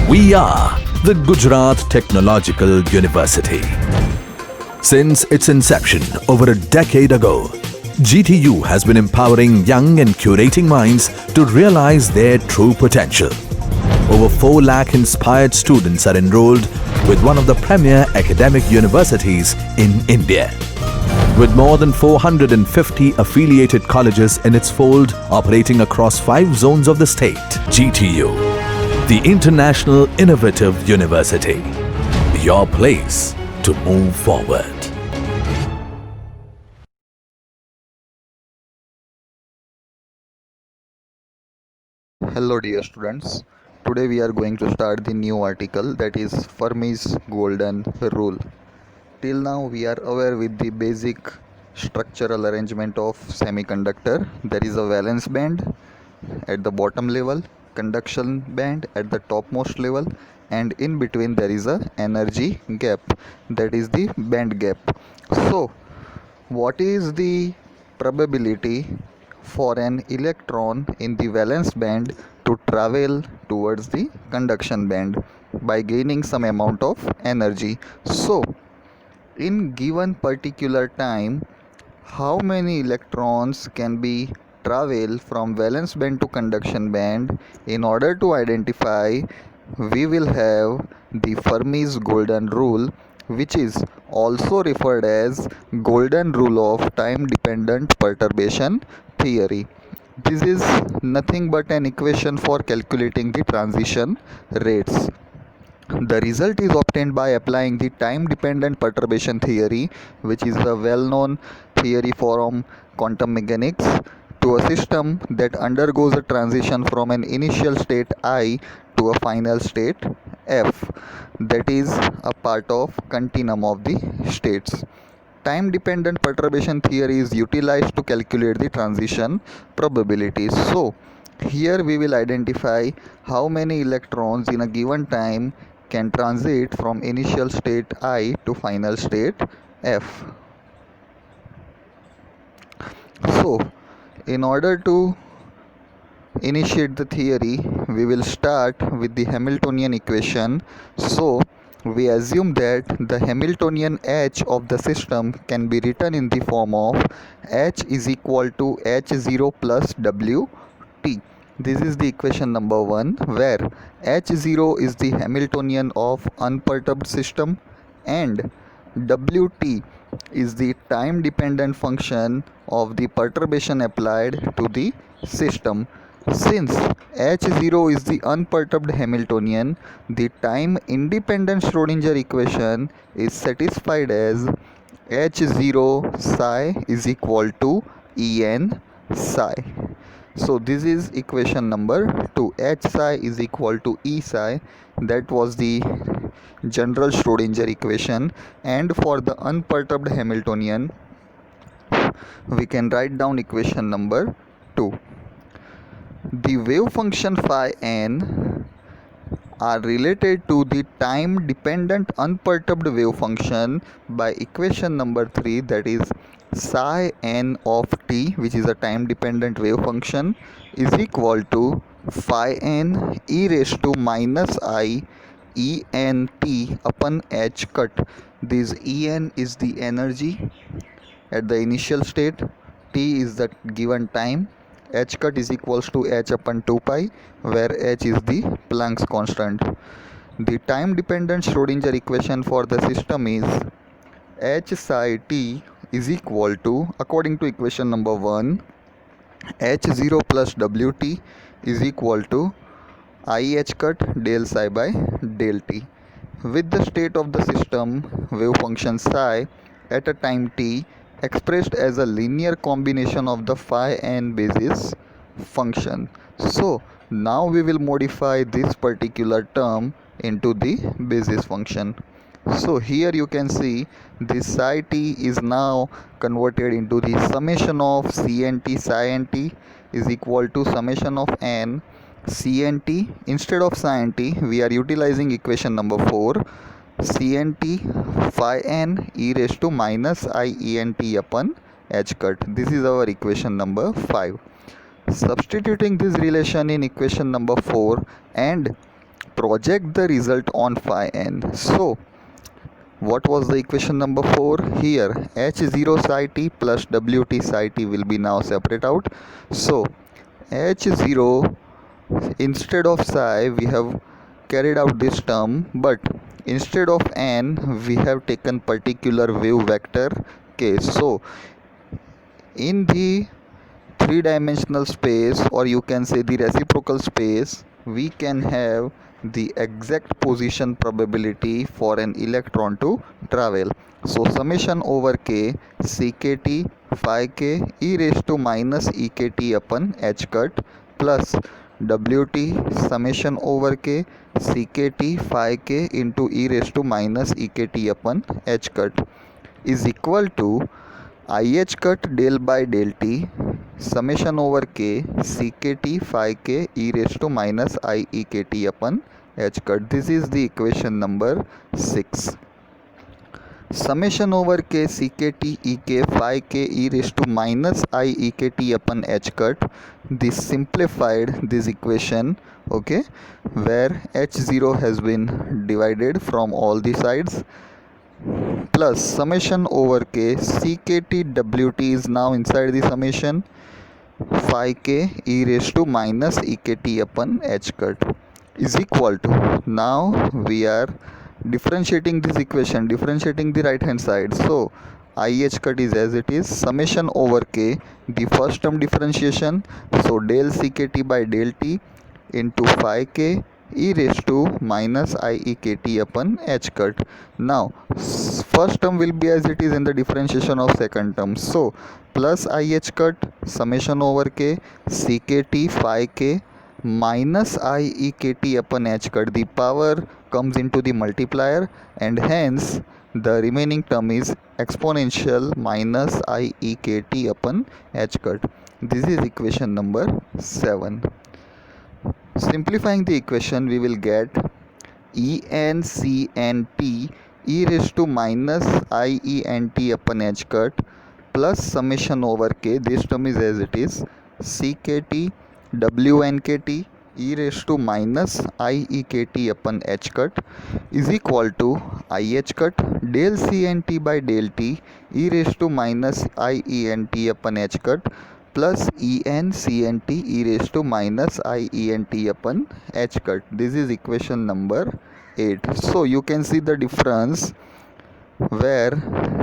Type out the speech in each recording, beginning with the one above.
We are the Gujarat Technological University. Since its inception over a decade ago, GTU has been empowering young and curating minds to realize their true potential. Over 4 lakh inspired students are enrolled with one of the premier academic universities in India. With more than 450 affiliated colleges in its fold operating across 5 zones of the state, GTU, the International Innovative University, your place to move forward. Hello dear students, today we are going to start the new article, that is Fermi's Golden Rule. Till now we are aware with the basic structural arrangement of semiconductor. There is a valence band at the bottom level, conduction band at the topmost level, and in between there is a energy gap, that is the band gap. So what is the probability for an electron in the valence band to travel towards the conduction band by gaining some amount of energy? So in given particular time, how many electrons can be travel from valence band to conduction band? In order to identify, we will have the Fermi's golden rule, which is also referred as golden rule of time dependent perturbation theory. This is nothing but an equation for calculating the transition rates. The result is obtained by applying the time dependent perturbation theory, which is a well known theory from quantum mechanics, to a system that undergoes a transition from an initial state I to a final state F, that is a part of continuum of the states. Time dependent perturbation theory is utilized to calculate the transition probabilities. So here we will identify how many electrons in a given time can transit from initial state I to final state F. So in order to initiate the theory, we will start with the Hamiltonian equation. So we assume that the Hamiltonian H of the system can be written in the form of H is equal to H0 plus Wt. This is the equation number 1, where H0 is the Hamiltonian of unperturbed system and Wt is the time dependent function of the perturbation applied to the system. Since H0 is the unperturbed Hamiltonian, the time independent Schrodinger equation is satisfied as H0 psi is equal to En psi. So this is equation number 2. H psi is equal to E psi. That was the general Schrodinger equation. And for the unperturbed Hamiltonian, we can write down equation number 2. The wave function phi n are related to the time dependent unperturbed wave function by equation number 3, that is psi n of t, which is a time dependent wave function, is equal to phi n e raised to minus I E n t upon h cut. This E n is the energy at the initial state, t is the given time, h cut is equals to h upon 2 pi, where h is the Planck's constant. The time dependent Schrodinger equation for the system is h psi t is equal to, according to equation number 1, h0 plus wt is equal to I h cut del psi by del t. With the state of the system wave function psi at a time t expressed as a linear combination of the phi n basis function. So now we will modify this particular term into the basis function. So here you can see this psi t is now converted into the summation of cnt psi nt is equal to summation of n cnt. Instead of psi nt, we are utilizing equation number 4, cnt phi n e raised to minus I E n t upon h cut. This is our equation number 5. Substituting this relation in equation number 4 and project the result on phi n. So what was the equation number 4? Here h0 psi t plus wt psi t will be now separate out. So h0, instead of psi we have carried out this term, but instead of n we have taken particular wave vector k. So in the three-dimensional space, or you can say the reciprocal space, we can have the exact position probability for an electron to travel. So summation over k ckt phi k e raised to minus ekt upon h cut plus wt summation over k ckt phi k into e raised to minus ekt upon h cut is equal to ih cut del by del t summation over k ckt phi k e raised to minus iekt upon h cut. This is the equation number 6. Summation over k ckt ek phi k e raised to minus iekt upon h cut. This simplified this equation, okay, where h0 has been divided from all the sides, plus summation over k ckt wt is now inside the summation phi k e raised to minus ekt upon h cut is equal to, now we are differentiating this equation, differentiating the right hand side. So ih cut is as it is, summation over k, the first term differentiation, so del ckt by del t into phi k e raised to minus iekt upon h cut. Now first term will be as it is in the differentiation of second term, so plus ih cut summation over k ckt phi k minus iekt upon h cut, the power comes into the multiplier, and hence the remaining term is exponential minus iekt upon h cut. This is equation number 7. Simplifying the equation, we will get encnt e raised to minus ient upon h cut plus summation over k, this term is as it is, ckt wnkt e raised to minus iekt upon h cut is equal to ih cut del cnt by del t e raised to minus ient upon h cut plus encnt e raised to minus ient upon h cut. This is equation number 8. So you can see the difference where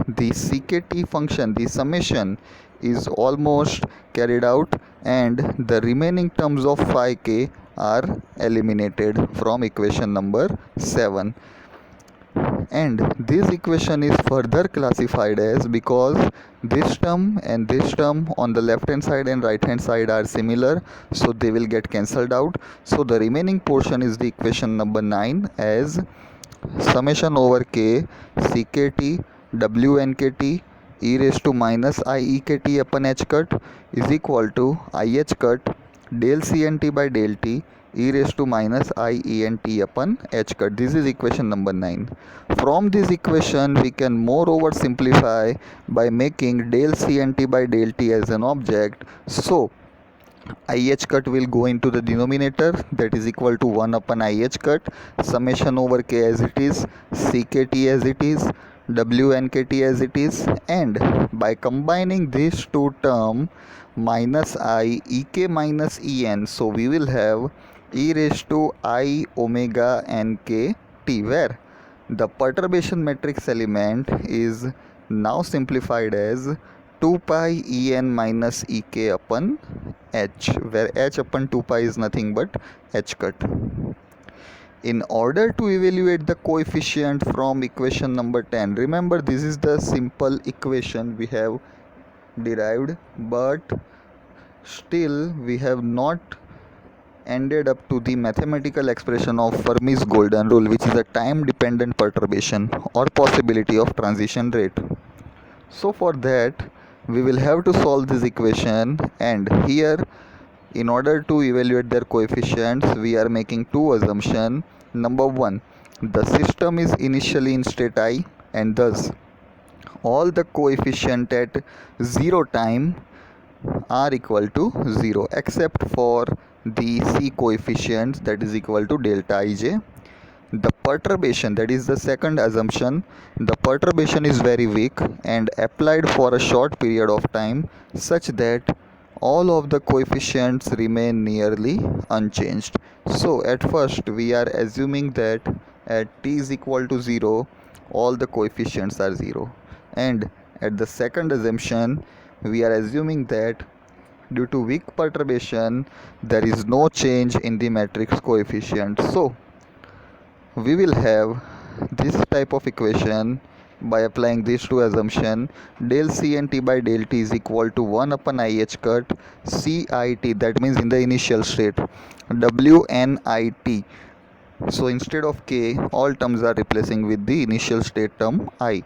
the ckt function, the summation is almost carried out and the remaining terms of phi k are eliminated from equation number 7. And this equation is further classified as, because this term and this term on the left hand side and right hand side are similar, so they will get cancelled out. So the remaining portion is the equation number 9 as summation over k ckt wnkt e raised to minus iekt upon h cut is equal to ih cut del cnt by del t e raised to minus ient upon h cut. This is equation number 9. From this equation we can moreover simplify by making del cnt by del t as an object. So ih cut will go into the denominator, that is equal to 1 upon ih cut, summation over k as it is, ckt as it is, wnkt as it is, and by combining these two terms minus I ek minus en, so we will have e raised to I omega nk t, where the perturbation matrix element is now simplified as 2 pi en minus ek upon h, where h upon 2 pi is nothing but h cut. In order to evaluate the coefficient from equation number 10, remember this is the simple equation we have derived, but still we have not ended up to the mathematical expression of Fermi's golden rule, which is a time dependent perturbation or possibility of transition rate. So for that we will have to solve this equation, and here in order to evaluate their coefficients we are making two assumptions. Number 1, the system is initially in state I, and thus all the coefficient at 0 time are equal to 0 except for the c coefficients, that is equal to delta ij. the perturbation, that is the second assumption, the perturbation is very weak and applied for a short period of time such that all of the coefficients remain nearly unchanged. So at first we are assuming that at t is equal to 0 all the coefficients are 0, and at the second assumption we are assuming that due to weak perturbation there is no change in the matrix coefficient. So we will have this type of equation by applying these two assumptions. Del C and T by del T is equal to 1 upon IH cut CIT, that means in the initial state, WNIT. So instead of K, all terms are replacing with the initial state term I.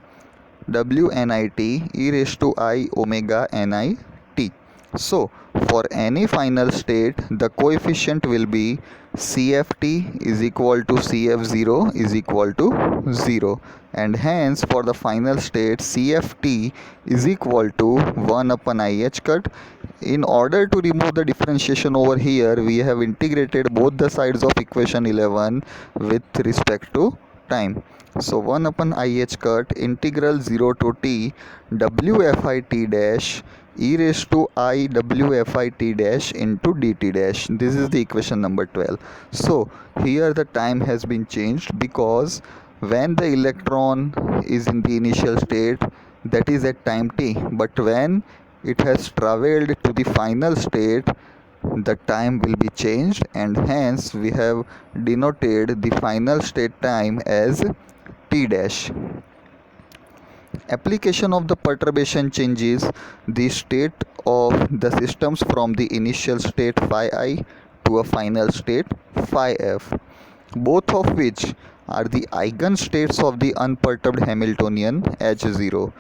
WNIT e raised to I omega NIT. So for any final state, the coefficient will be CFT is equal to CF0 is equal to 0, and hence for the final state CFT is equal to 1 upon IH cut. In order to remove the differentiation over here, we have integrated both the sides of equation 11 with respect to time. So 1 upon IH cut integral 0 to t WFIT dash e raised to I WFIT dash into dt dash. This is the equation number 12. So here the time has been changed because when the electron is in the initial state, that is at time t, but when it has traveled to the final state, the time will be changed, and hence we have denoted the final state time as t dash. Application of the perturbation changes the state of the systems from the initial state phi I to a final state phi f, both of which are the eigenstates of the unperturbed Hamiltonian H0.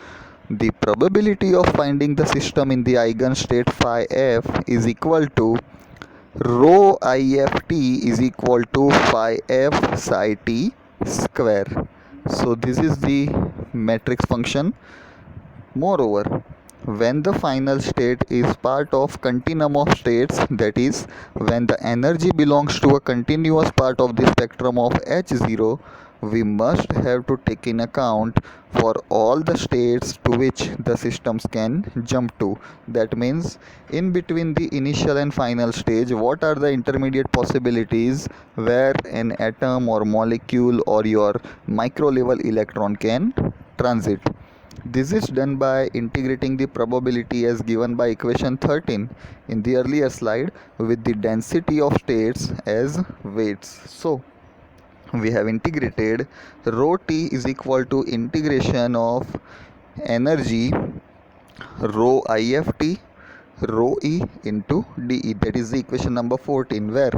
The probability of finding the system in the eigenstate phi f is equal to rho IFT is equal to phi f psi t square. So this is the matrix function. Moreover, when the final state is part of continuum of states, that is when the energy belongs to a continuous part of the spectrum of H0, we must have to take in account for all the states to which the systems can jump to. That means in between the initial and final stage, what are the intermediate possibilities where an atom or molecule or your micro level electron can transit. This is done by integrating the probability as given by equation 13 in the earlier slide with the density of states as weights. So we have integrated rho t is equal to integration of energy rho IFT rho E into dE, that is the equation number 14, where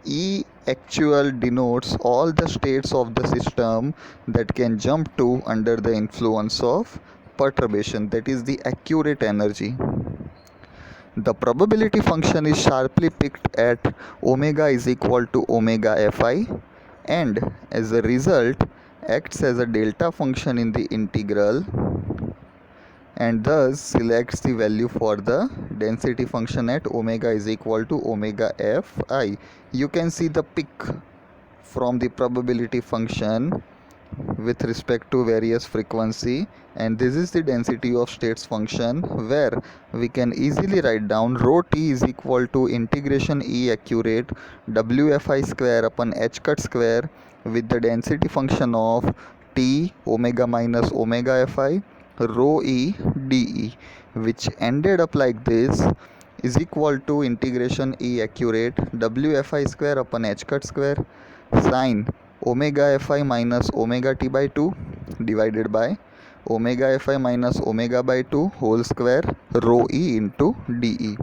E actual denotes all the states of the system that can jump to under the influence of perturbation, that is the accurate energy. The probability function is sharply picked at omega is equal to omega Fi, and as a result acts as a delta function in the integral, and thus selects the value for the density function at omega is equal to omega Fi. You can see the pick from the probability function with respect to various frequency, and this is the density of states function, where we can easily write down rho t is equal to integration E accurate WFI square upon h cut square with the density function of t omega minus omega Fi rho E dE, which ended up like this, is equal to integration E accurate WFI square upon h cut square sine omega Fi minus omega t by 2 divided by omega Fi minus omega by 2 whole square rho E into dE.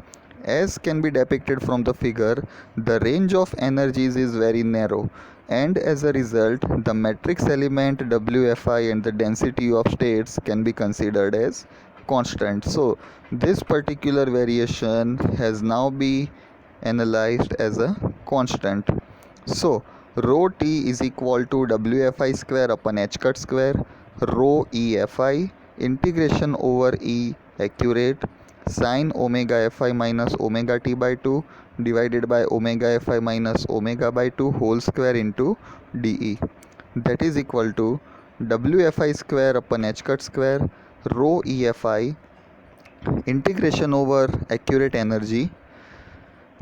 As can be depicted from the figure, the range of energies is very narrow, and as a result the matrix element WFI and the density of states can be considered as constant. So this particular variation has now been analyzed as a constant. So rho t is equal to WFI square upon h cut square rho EFI integration over E accurate sine omega Fi minus omega t by 2 divided by omega Fi minus omega by 2 whole square into dE. That is equal to Wfi square upon h cut square rho EFI integration over accurate energy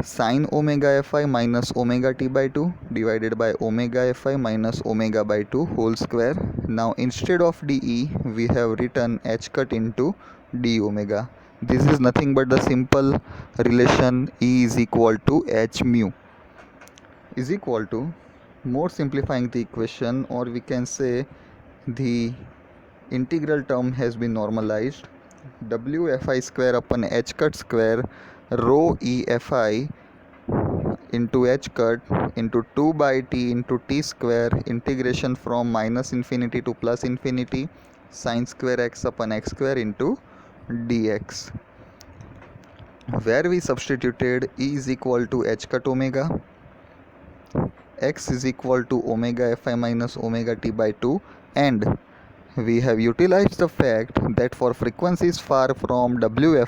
sin omega Fi minus omega t by 2 divided by omega Fi minus omega by 2 whole square. Now instead of dE we have written h cut into d omega. This is nothing but the simple relation E is equal to h mu is equal to, more simplifying the equation, or we can say the integral term has been normalized, Wfi square upon h cut square rho EFI into h cut into 2 by t into t square integration from minus infinity to plus infinity sin square x upon x square into dx, where we substituted E is equal to h cut omega, x is equal to omega Fi minus omega t by 2, and we have utilized the fact that for frequencies far from omega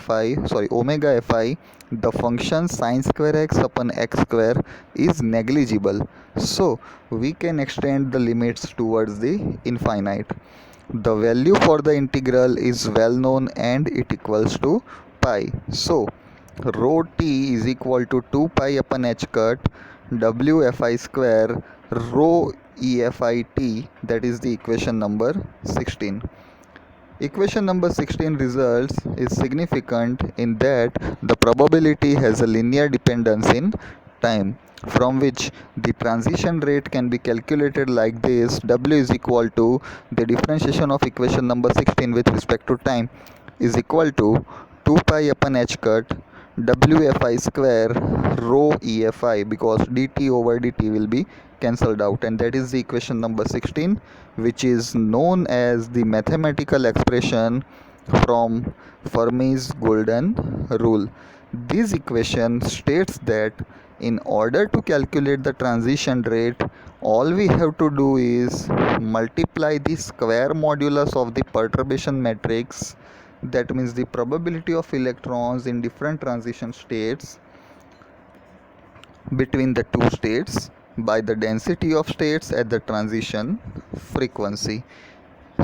Fi, the function sin square x upon x square is negligible. So we can extend the limits towards the infinite. The value for the integral is well known and it equals to pi. So rho t is equal to 2 pi upon h cut Wfi square rho EFI t, that is the equation number 16. Equation number 16 results is significant in that the probability has a linear dependence in time, from which the transition rate can be calculated like this: W is equal to the differentiation of equation number 16 with respect to time is equal to 2 pi upon h cut Wfi square rho EFI, because dt over dt will be cancelled out, and that is the equation number 16, which is known as the mathematical expression from Fermi's golden rule. This equation states that in order to calculate the transition rate, all we have to do is multiply the square modulus of the perturbation matrix, that means the probability of electrons in different transition states between the two states, by the density of states at the transition frequency.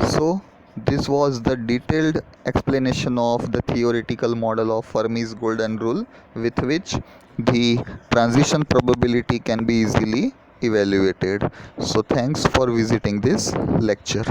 So this was the detailed explanation of the theoretical model of Fermi's golden rule, with which the transition probability can be easily evaluated. So thanks for visiting this lecture.